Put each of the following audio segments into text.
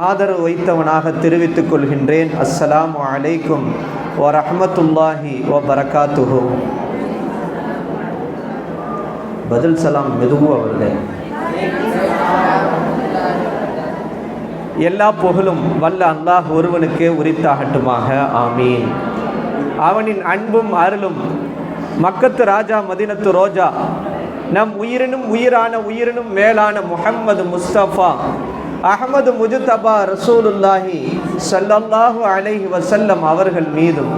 ஆதரவு வைத்தவனாக தெரிவித்துக் கொள்கின்றேன். அஸ்ஸலாமு அலைக்கும் வரஹ்மத்துல்லாஹி வபரகாத்துஹு. பதில் சலாம் மெதுவா வருது. எல்லா புகழும் வல்ல அல்லாஹ் ஒருவனுக்கே உரித்தாகட்டுமாக. ஆமீன். அவனின் அன்பும் அருளும் மக்கத்து ராஜா மதீனத்து ரோஜா நம் உயிரினும் உயிரான உயிரினும் மேலான முஹம்மது முஸ்தபா அஹ்மது முஜ்தபா ரசூலுல்லாஹி ஸல்லல்லாஹு அலைஹி வஸல்லம் அவர்கள் மீதும்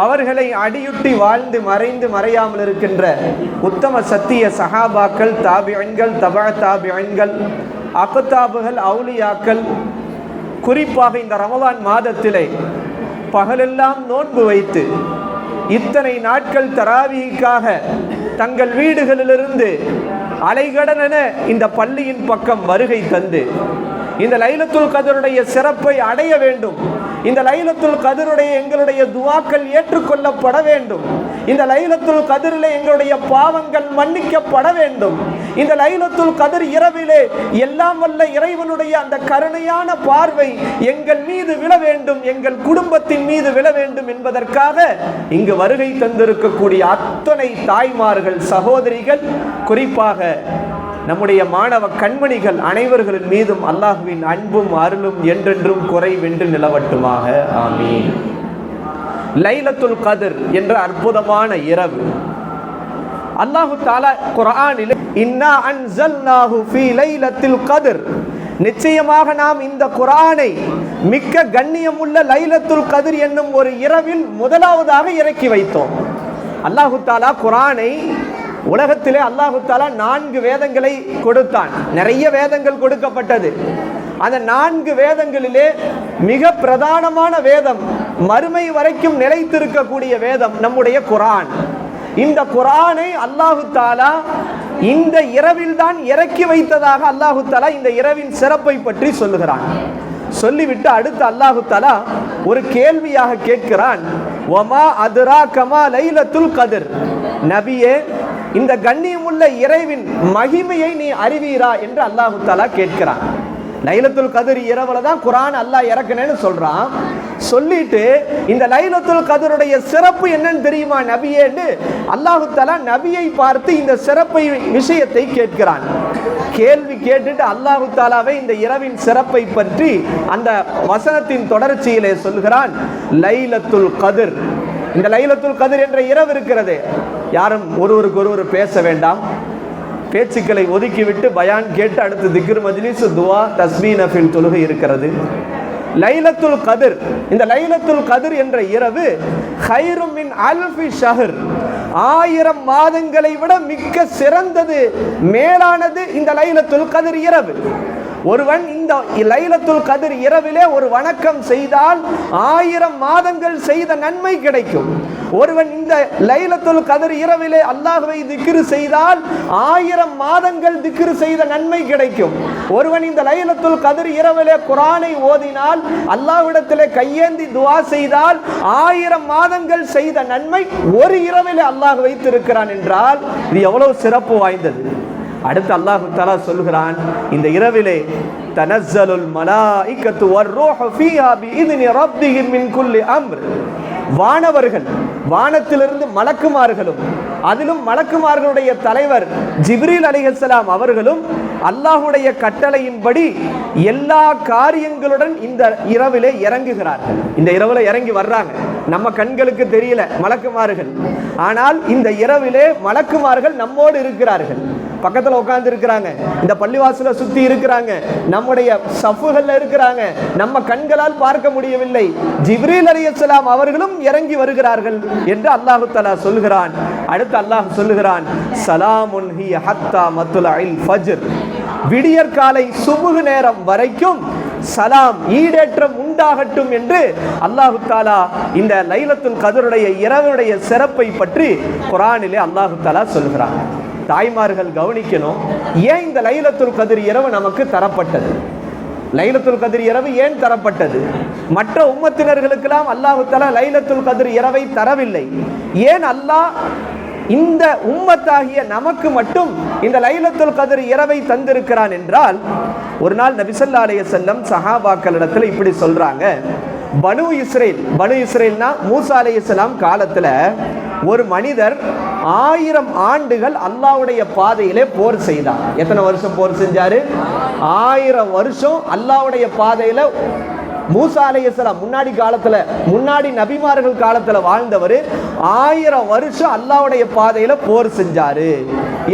அவர்களை அடியுட்டி வாழ்ந்து மறைந்து மறையாமல் இருக்கின்ற உத்தம சத்திய சஹாபாக்கள், தாபிஈன்கள், தபா தாபிஈன்கள், அக்தாபுகள், அவுலியாக்கள், குறிப்பாக இந்த ரமலான் மாதத்திலே பகலெல்லாம் நோன்பு வைத்து இத்தனை நாட்கள் தராவீஹுக்காக தங்கள் வீடுகளிலிருந்து அலைகடனென இந்த பள்ளியின் பக்கம் வருகை தந்து இந்த லைலத்துல் கத்ருடைய சிறப்பை அடைய வேண்டும், இந்த லைலத்துல் கத்ருடைய எங்களுடைய துஆக்கள் ஏற்றுக்கொள்ளப்பட வேண்டும், இந்த லைலத்துல் கத்ரிலே எங்களுடைய பாவங்கள் மன்னிக்கப்பட வேண்டும், இந்த லைலத்துல் கத்ர் இரவிலே எல்லாம் வல்ல இறைவனுடைய அந்த கருணையான பார்வை எங்கள் மீது விழ வேண்டும், எங்கள் குடும்பத்தின் மீது விழ வேண்டும் என்பதற்காக இங்கு வருகை தந்திருக்கக்கூடிய அத்தனை தாய்மார்கள், சகோதரிகள், குறிப்பாக நம்முடைய மாணவ கண்மணிகள் அனைவர்களின் மீதும் அல்லாஹுவின் அன்பும் அருளும் என்றென்றும் குறைவென்று நிலவட்டுமாக. ஆமீன். லைலத்துல் கத்ர் என்ற அற்புதமான இரவு அல்லாஹு தஆலா குர்ஆனில் இன்னா அன்ஸல்நாஹு ஃபீ லைலத்துல் கத்ர், நிச்சயமாக நாம் இந்த குர்ஆனை மிக்க கண்ணியமுள்ள லைலத்துல் கத்ர் என்னும் ஒரு இரவில் முதலாவதாக இறக்கி வைத்தோம். அல்லாஹு தஆலா குர்ஆனை உலகத்திலே அல்லாஹு தஆலா 4 வேதங்களை கொடுத்தான். நிறைய வேதங்கள் கொடுக்கப்பட்டது. அந்த 4 வேதங்களிலே மிக பிரதானமான வேதம், மறுமை வரைக்கும் நிலைத்திருக்கக்கூடிய வேதம் நம்முடைய குர்ஆன். இந்த குர்ஆனை அல்லாஹு தஆலா இந்த இரவில் தான் இறக்கி வைத்ததாக அல்லாஹு தஆலா இந்த இரவின் சிறப்பை பற்றி சொல்லுகிறான். சொல்லிவிட்டு அடுத்து அல்லாஹு தஆலா ஒரு கேள்வியாக கேட்கிறான், வமா அதுராகமா லைலத்துல் கத்ர், நபியே இந்த கண்ணியமுள்ள இறைவின் மகிமையை நீ அறிவீரா என்று அல்லாஹு தஆலா கேட்கிறான். லைலத்துல் கத்ர் இரவுல தான் குர்ஆன் அல்லாஹ் இறக்குனேன்னு சொல்றான். சொல்லிட்டு இந்த லைலத்துல் கத்ருடைய சிறப்பு என்னன்னு தெரியுமா நபியேன்னு அல்லாஹு தஆலா நபியை பார்த்து இந்த சிறப்பை விஷயத்தை கேட்கிறான். கேள்வி கேட்டுட்டு அல்லாஹு தஆலாவை இந்த இரவின் சிறப்பை பற்றி அந்த வசனத்தின் தொடர்ச்சியிலே சொல்கிறான். லைலத்துல் கத்ர், இந்த லைலத்துல் கத்ர் என்ற இரவு இருக்கிறது, யாரும் ஒருவருக்கு ஒருவர் பேச வேண்டாம், பேச்சுக்களை ஒதுக்கிவிட்டு பயான் கேட்டு அடுத்து திக்ர் மஜ்லிஸ், துஆ, தஸ்பீஹ், நஃபில் தொழுகை இருக்கிறது. லைலத்துல் கத்ர், இந்த லைலத்துல் கத்ர் என்ற இரவு கைரும் மின் அல்ஃபி ஷஹர், 1000 மாதங்களை விட மிக்க சிறந்தது, மேலானது இந்த லைலத்துல் கத்ர் இரவு. ஒருவன் இந்த லைலத்துல் கத்ர் இரவிலே ஒரு வணக்கம் செய்தால் 1000 மாதங்கள் செய்த நன்மை கிடைக்கும். ஒருவன் இந்த லைலத்துல் கத்ர் இரவிலே அல்லாஹ்வை திக்ர் செய்தால் 1000 மாதங்கள் திக்ர் செய்த நன்மை கிடைக்கும். ஒருவன் இந்த லைலத்துல் கத்ர் இரவிலே குர்ஆனை ஓதினால், அல்லாஹ்விடத்திலே கையேந்தி துஆ செய்தால் 1000 மாதங்கள் செய்த நன்மை ஒரு இரவிலே அல்லாஹ் வைத்திருக்கிறான் என்றால் இது எவ்வளவு சிறப்பு வாய்ந்தது. அடுத்து அல்லாஹு தஆலா சொல்கிறான், இந்த இரவிலே தனஸ்ஸலுல் மலாயிகத்து வர்ரூஹு ஃபீஹா பிஇذن ரப்பிஹிம் மின் குல்லி அம்ர், வானவர்கள், வானத்திலிருந்து மலக்குமார்களும், அதிலும் மலக்குமார்களுடைய தலைவர் ஜிப்ரீல் அலைஹிஸ்ஸலாம் அவர்களும் அல்லாஹ்வுடைய கட்டளையின்படி எல்லா காரியங்களுடன் இந்த இரவிலே இறங்குகிறார்கள். இந்த இரவிலே இறங்கி வர்றாங்க. நம்ம கண்களுக்கு தெரியல மலக்குமார்கள், ஆனால் இந்த இரவிலே மலக்குமார்கள் நம்மோடு இருக்கிறார்கள். பக்கத்தில் உட்கார்ந்து இருக்கிறாங்க, இந்த பள்ளிவாசல சுத்தி இருக்கிறாங்க, நம்முடைய சஃபுகள்ல இருக்கிறாங்க, நம்ம கண்களால் பார்க்க முடியவில்லை. ஜிப்ரீல் அலைஹிஸ்ஸலாம் அவர்களும் இறங்கி வருகிறார்கள் என்று அல்லாஹு தஆலா சொல்கிறான். அடுத்து அல்லாஹ் சொல்லுகிறான், சலாமுன் ஹிய ஹத்தா மத்லஇல் ஃபஜ்ர், விடியற் காலை சுபுஹ் நேரம் வரைக்கும் சலாம், ஈடேற்றம் உண்டாகட்டும் என்று அல்லாஹு தஆலா இந்த லைலத்துல் கத்ருடைய இரவுடைய சிறப்பை பற்றி குர்ஆனிலே அல்லாஹு தஆலா சொல்கிறான். தாய்மார்கள் கவனிக்கணும், ஏன் இந்த லைலத்துல் கத்ர் இரவு நமக்கு தரப்பட்டது? லைலத்துல் கத்ர் இரவு ஏன் தரப்பட்டது? மற்ற உம்மத்தினர்களுக்கெல்லாம் அல்லாஹு தஆலா லைலத்துல் கத்ர் இரவை தரவில்லை. ஏன் அல்லாஹ் இந்த உம்மத்தாகிய நமக்கு மட்டும் இந்த லைலத்துல் கத்ர் இரவை தந்திருக்கிறான் என்றால், ஒரு நாள் நபி ஸல்லல்லாஹு அலைஹி வஸல்லம் சஹாபாக்களிடத்தில் இப்படி சொல்றாங்க, பனு இஸ்ரேல்னா மூசா அலைஹிஸ்ஸலாம் காலத்துல ஒரு மனிதர் 1000 ஆண்டுகள் அல்லாஹ்வுடைய பாதையிலே போர் செய்தார். எத்தனை வருஷம் போர் செஞ்சாரு? 1000 வருஷம் அல்லாஹ்வுடைய பாதையில. மூசா அலைஹிஸ்ஸலாம் முன்னாடி நபிமார்கள் காலத்துல வாழ்ந்தவர் 1000 வருஷம் அல்லாஹ்வுடைய பாதையில போர் செஞ்சாரு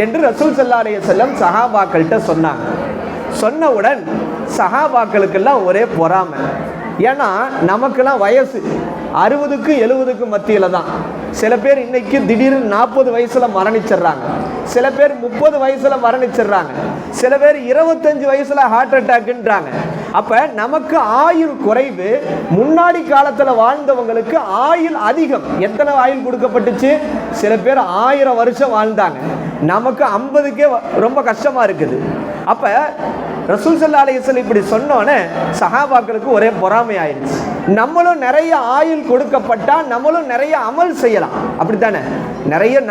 என்று ரசூல் ஸல்லல்லாஹு அலைஹி வஸல்லம் சஹாபாக்கள்கிட்ட சொன்னாங்க. சொன்னவுடன் சஹாபாக்களுக்கெல்லாம் ஒரே பொறாமை. ஏன்னா நமக்கெல்லாம் வயசு 60க்கும் 70க்கும் மத்தியில தான். சில பேர் இன்னைக்கு திடீர்னு 40 வயசுல மரணிச்சிடுறாங்க, சில பேர் 30 வயசுல மரணிச்சிடுறாங்க, சில பேர் 25 வயசுல ஹார்ட் அட்டாக்ன்றாங்க. அப்ப நமக்கு ஆயுள் குறைவு. முன்னாடி காலத்துல வாழ்ந்தவங்களுக்கு ஆயுள் அதிகம். எத்தனை ஆயுள் கொடுக்கப்பட்டுச்சு? சில பேர் 1000 வருஷம் வாழ்ந்தாங்க, நமக்கு 50க்கே ரொம்ப கஷ்டமா இருக்குது. அப்ப ரசூல் ஸல்லல்லாஹு அலைஹி வஸல்லம் இப்படி சொன்னோன்னே சஹாபாக்களுக்கு ஒரே பொறாமை ஆயிடுச்சு. நம்மளும் நிறைய ஆயுள் கொடுக்கப்பட்டா நம்மளும் நிறைய அமல் செய்யலாம், அப்படித்தானே?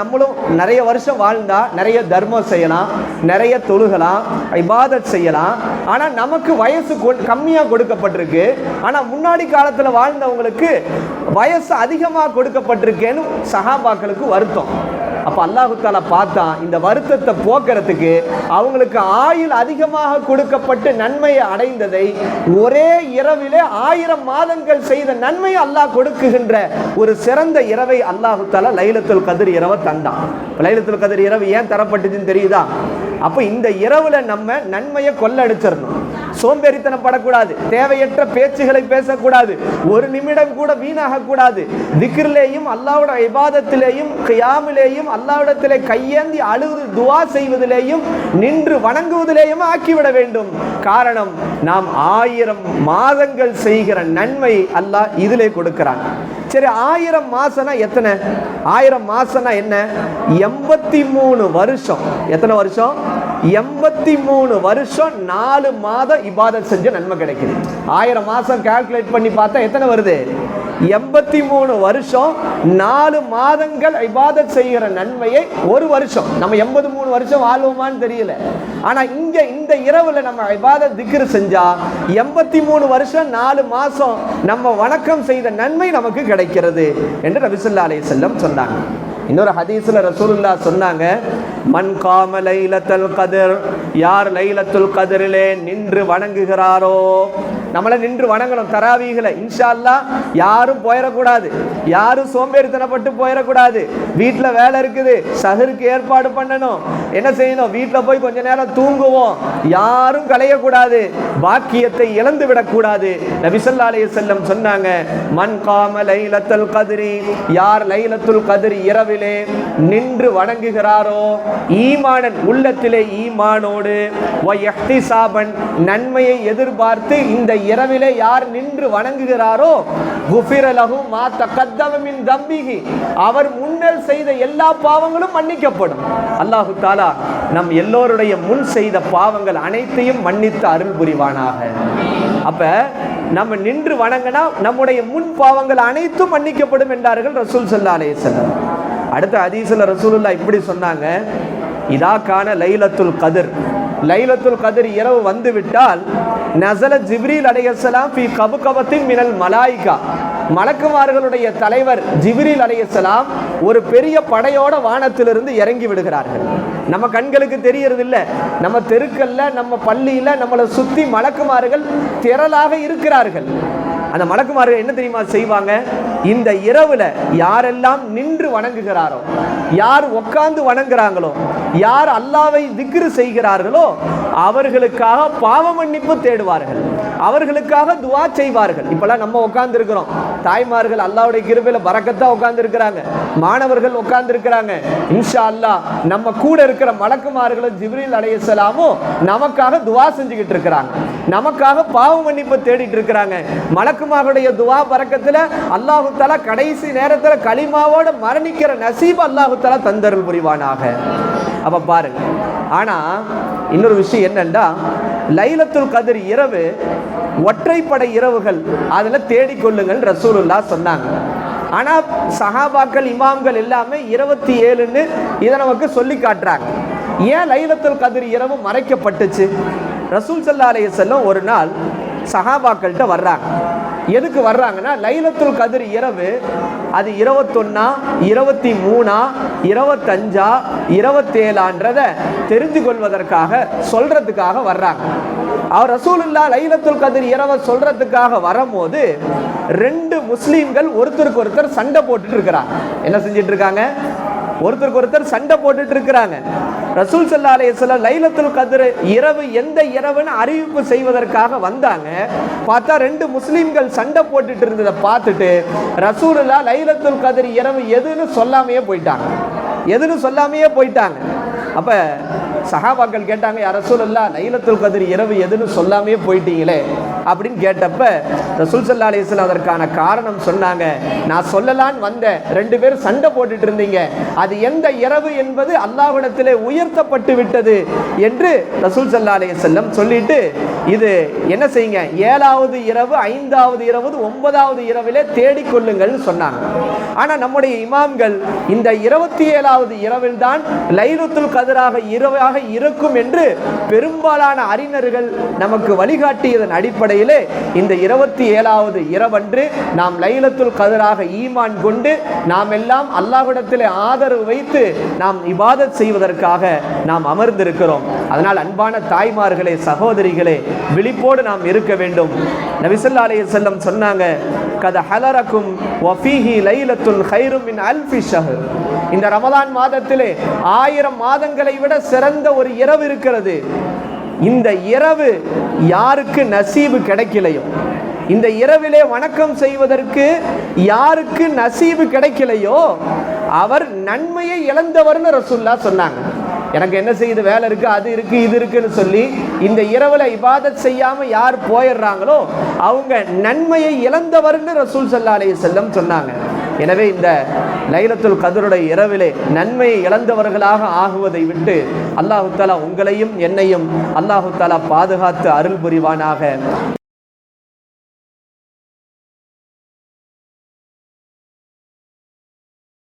நம்மளும் நிறைய வருஷம் வாழ்ந்தா நிறைய தர்மம் செய்யலாம், நிறைய தொழுகலாம், இபாதத் செய்யலாம். ஆனா நமக்கு வயசு கம்மியா கொடுக்கப்பட்டிருக்கு. ஆனா முன்னாடி காலத்துல வாழ்ந்தவங்களுக்கு வயசு அதிகமா கொடுக்கப்பட்டிருக்கேன்னு சஹாபாக்களுக்கு வருத்தம். அப்ப அல்லாஹ் தஆலா பார்த்தான், இந்த வருத்தத்தை போக்குறதுக்கு அவங்களுக்கு ஆயுள் அதிகமாக கொடுக்கப்பட்டு நன்மையை அடைந்ததை ஒரே இரவிலே 1000 மாதங்கள் செய்த நன்மையை அல்லாஹ் கொடுக்குகின்ற ஒரு சிறந்த இரவை அல்லாஹ் தஆலா லைலத்துல் கத்ர் இரவை தந்தான். லைலத்துல் கத்ர் இரவு ஏன் தரப்பட்டுச்சுன்னு தெரியுதா? அப்ப இந்த இரவுல நம்ம நன்மையை கொள்ளடிச்சிடணும், சோம்பேறித்தனப்படக்கூடாது, தேவையற்ற பேச்சுகளை பேசக்கூடாது, ஒரு நிமிடம் கூட வீணாக கூடாது. திக்ரிலேயும் அல்லாஹ்வுடைய இபாதத்திலேயும் கியாமிலேயும் அல்லாஹ்விடத்திலே கையேந்தி அழுது துஆ செய்வதிலேயும் நின்று வணங்குவதிலேயும் ஆக்கிவிட வேண்டும். காரணம், நாம் 1000 மாதங்கள் செய்கிற நன்மை அல்லாஹ் இதிலே கொடுக்கிறான். சரி, 1000 மாசம்னா எத்தனை? 1000 மாசம்னா என்ன? 83 வருஷம். எத்தனை வருஷம்? 83 வருஷம் 4 மாதம் இபாதத் செஞ்ச நன்மை கிடைக்குது. 1000 மாசம் கால்குலேட் பண்ணி பார்த்தா எத்தனை வருது? 83 வருஷம் 4 மாதங்கள் இபாதத் செய்கிற நன்மையை ஒரு வருஷம். நம்ம 83 வருஷம் வாழ்வோமான்னு தெரியல. ஆனா இங்க இந்த இரவுல நம்ம இபாதத் திக்ர் செஞ்சா 83 வருஷம் 4 மாசம் நம்ம வணக்கம் செய்த நன்மை நமக்கு கிடைக்கிறது என்று நபி ஸல்லல்லாஹு அலைஹி வஸல்லம் சொன்னாங்க. இன்னொரு ஹதீஸ்ல ரசூலுல்லாஹ் சொன்னாங்க, மன் காம லைலத்துல் கத்ர், யார் லைலத்துல் கத்ரிலே நின்று வணங்குகிறாரோ. நம்மளை நின்று வணங்கணும் தராவீகளை. இன்ஷா அல்லாஹ் யாரும் போயிடக்கூடாது, யாரும் சோம்பேறித்தனப்பட்டு போயிடக்கூடாது. வீட்டில் வேலை இருக்குது, சஹருக்கு ஏற்பாடு பண்ணணும், என்ன செய்யணும்? வீட்டில் போய் கொஞ்ச நேரம் தூங்குவோம், யாரும் கலையக்கூடாது, பாக்கியத்தை இழந்து விடக்கூடாது. நபி ஸல்லல்லாஹு அலைஹி வஸல்லம் சொன்னாங்க, மன் காம லைலத்துல் கத்ரி, யார் லைலத்துல் கத்ர் இரவிலே நின்று வணங்குகிறாரோ, ஈமானன் உள்ளத்திலே ஈமானோடு, வ இஹ்திசாபன் நன்மையை எதிர்பார்த்து இந்த இரவிலே யார் நின்று வணங்குகிறாரோ, குஃபிர லஹு மா தகத்தம மின் தம்பிஹி, அவர் முன்னல் செய்த எல்லா பாவங்களும் மன்னிக்கப்படும். அல்லாஹ் தஆலா நம் எல்லோருடைய முன் செய்த பாவங்கள் அனைத்தையும் மன்னித்து அருள் புரிவானாக. அப்ப நம்ம நின்று வணங்கினா நம்முடைய முன் பாவங்கள் அனைத்தும் மன்னிக்கப்படும் என்றார்கள் ரசூல் ஸல்லல்லாஹு அலைஹி வஸல்லம். அடுத்த ஹதீஸ்ல ரசூலுல்லாஹ் இப்படி சொன்னாங்க, இதா கான லைலத்துல் கத்ர், லைலத்துல் கத்ர் இரவு வந்து விட்டால், நஸல ஜிப்ரீல் அலைஹிஸ்ஸலாம் ஃபீ கபகபத்தின் மினல் மலாயிகா, மலக்குமார்களுடைய தலைவர் ஜிப்ரீல் அலைஹிஸ்ஸலாம் ஒரு பெரிய படையோட வானத்திலிருந்து இறங்கி விடுகிறார்கள். நம்ம கண்களுக்கு தெரியறது இல்லை, நம்ம தெருக்கல்ல நம்ம பள்ளியில நம்மளை சுத்தி மலக்குமார்கள் திரளாக இருக்கிறார்கள். அந்த மலக்குமார்கள் என்ன தெரியுமா செய்வாங்க? இந்த இரவுல யாரெல்லாம் நின்று வணங்குகிறாரோ, யார் உட்கார்ந்து வணங்குறாங்களோ, யார் அல்லாஹ்வை திக்ர் செய்கிறார்களோ அவர்களுக்காக பாவ மன்னிப்பு தேடுவார்கள், அவர்களுக்காக துஆ செய்வார்கள். இப்பெல்லாம் நம்ம உட்கார்ந்து இருக்கிறோம், தாய்மார்கள் அல்லாஹ்வுடைய கிருபையில பரக்கத்தா உட்கார்ந்து இருக்கிறாங்க, மாணவர்கள் உட்கார்ந்து இருக்கிறாங்க. இன்ஷா அல்லாஹ் நம்ம கூட இருக்கிற மலக்குமார்களும் ஜிப்ரீல் அலைஹிஸ்ஸலாமும் நமக்காக துஆ செஞ்சுக்கிட்டு இருக்கிறாங்க, நமக்காக பாவ மன்னிப்பு தேடிட்டு இருக்கிறாங்க. மலக்குமார்களுடைய துஆ பரக்கத்துல அல்லாஹ் தஆலா கடைசி நேரத்துல கலிமாவோட மரணிக்கிற நசீப் அல்லாஹ் தஆலா தந்தருள் புரிவானாக. அப்ப பாருங்க. ஆனா இன்னொரு விஷயம் என்னன்னா, லைலத்துல் கத்ர் இரவு ஒற்றைப்படை இரவுகள், அதுல தேடிக்கொள்ளுங்கள் ரசூலுல்லாஹ் சொன்னாங்க. ஆனால் சஹாபாக்கள் இமாம்கள் எல்லாமே 27ன்னு இதை நமக்கு சொல்லி காட்டுறாங்க. ஏன் லைலத்துல் கத்ர் இரவு மறைக்கப்பட்டுச்சு? ரசூல் ஸல்லல்லாஹு அலைஹி வஸல்லம் ஒரு நாள் சஹாபாக்கள்கிட்ட வர்றாங்க. எதுக்கு வர்றாங்கன்னா, லைலத்துல் கத்ர் இரவு அது 21, 23, 25, 27ன்றதை தெரிஞ்சு கொள்வதற்காக சொல்றதுக்காக வர்றாங்க. அவர் ரசூலுல்லாஹ் லைலத்துல் கத்ர் இரவை சொல்றதுக்காக வரும்போது 2 முஸ்லீம்கள் ஒருத்தருக்கு ஒருத்தர் சண்டை போட்டுட்டு இருக்கிறாங்க. என்ன செஞ்சிட்டு இருக்காங்க? ஒருத்தருக்கு ஒருத்தர் சண்டை போட்டுட்டு இருக்கிறாங்க. ரசூல் ஸல்லல்லாஹு அலைஹி வஸல்லம் லைலத்துல் கத்ர் இரவு எந்த இரவுன்னு அறிவிப்பு செய்வதற்காக வந்தாங்க. பார்த்தா 2 முஸ்லீம்கள் சண்டை போட்டுட்டு இருந்ததை பார்த்துட்டு ரசூலுல்லாஹ் லைலத்துல் கத்ர் இரவு எதுன்னு சொல்லாமையே போயிட்டாங்க. அப்ப சஹாபாக்கள் கேட்டாங்க, யா ரசூலுல்லாஹ் லைலத்துல் கத்ர் இரவு எதுன்னு சொல்லாமையே போயிட்டீங்களே அப்படின்னு கேட்டப்ப ரசூல் ஸல்லல்லாஹு அலைஹி வஸல்லம் அதற்கான காரணம் சொன்னாங்க. நான் சொல்லலான்னு வந்தேன், 2 பேர் சண்டை போட்டுட்டு இருந்தீங்க, அது எந்த இரவு என்பது அல்லாஹ்விடத்திலே உயர்த்தப்பட்டு விட்டது என்று ரசூல் ஸல்லல்லாஹு அலைஹி வஸல்லம் சொல்லிட்டு, இது என்ன செய்யுங்க, 7வது இரவு, 5வது இரவு, 9வது இரவிலே தேடிக்கொள்ளுங்கள்னு சொன்னாங்க. ஆனா நம்முடைய இமாம்கள் இந்த 27வது இரவில் தான் லைலத்துல் கத்ராக இரவாக இருக்கும் என்று பெரும்பாலான அறிஞர்கள் நமக்கு வழிகாட்டியதன் அடிப்படையிலே இந்த 27வது இரவன்று நாம் லைலத்துல் கத்ராக ஈமான் கொண்டு நாம் எல்லாம் அல்லாஹ்விடத்திலே ஆதரவு வைத்து நாம் இபாதத் செய்வதற்காக நாம் அமர்ந்திருக்கிறோம். அதனால் அன்பான தாய்மார்களே, சகோதரிகளே, விழிப்போடு நாம் இருக்க வேண்டும். நபி ஸல்லல்லாஹு அலைஹி வஸல்லம் சொன்னாங்க, கத ஹலரக்கும் வஃபீஹி லைலத்துல் கைரும் மின் அல்ஃபி ஷஹர். இந்த ரமலான் மாதத்திலே 1000 மாதங்களை விட சிறந்த ஒரு இரவு இருக்கிறது. இந்த இரவு யாருக்கு நசீபு கிடைக்கலையோ, இந்த இரவிலே வணக்கம் செய்வதற்கு யாருக்கு நசீபு கிடைக்கலையோ அவர் நன்மையை இழந்தவர்னு ரசூலுல்லாஹ் சொன்னாங்க. எனக்கு என்ன செய்யுது, வேலை இருக்கு, அது இருக்கு, இது இருக்குன்னு சொல்லி இந்த இரவுல இபாதத் செய்யாம யார் போயிடுறாங்களோ அவங்க நன்மையை இழந்தவர்னு ரசூல் ஸல்லல்லாஹு அலைஹி வஸல்லம் சொன்னாங்க. எனவே இந்த லைலத்துல் கத்ருடைய இரவிலே நன்மையை இழந்தவர்களாக ஆகுவதை விட்டு அல்லாஹு தஆலா உங்களையும் என்னையும் அல்லாஹு தஆலா பாதுகாத்து அருள் புரிவானாக.